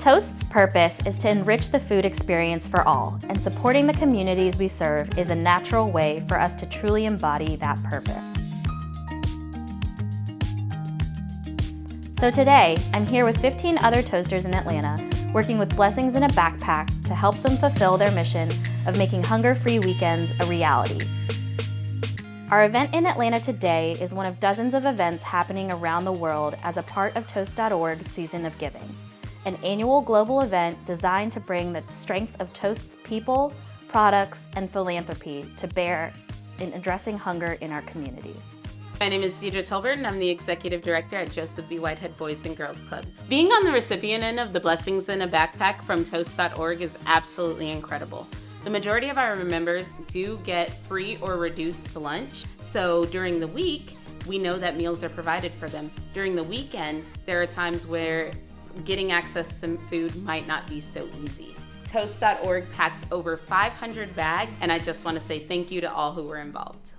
Toast's purpose is to enrich the food experience for all, and supporting the communities we serve is a natural way for us to truly embody that purpose. So today, I'm here with 15 other Toasters in Atlanta, working with Blessings in a Backpack to help them fulfill their mission of making hunger-free weekends a reality. Our event in Atlanta today is one of dozens of events happening around the world as a part of Toast.org's Season of Giving, an annual global event designed to bring the strength of Toast's people, products, and philanthropy to bear in addressing hunger in our communities. My name is Deidre Tolbert, and I'm the Executive Director at Joseph B. Whitehead Boys and Girls Club. Being on the recipient end of the Blessings in a Backpack from Toast.org is absolutely incredible. The majority of our members do get free or reduced lunch, so during the week, we know that meals are provided for them. During the weekend, there are times where getting access to food might not be so easy. Toast.org packed over 500 bags, and I just want to say thank you to all who were involved.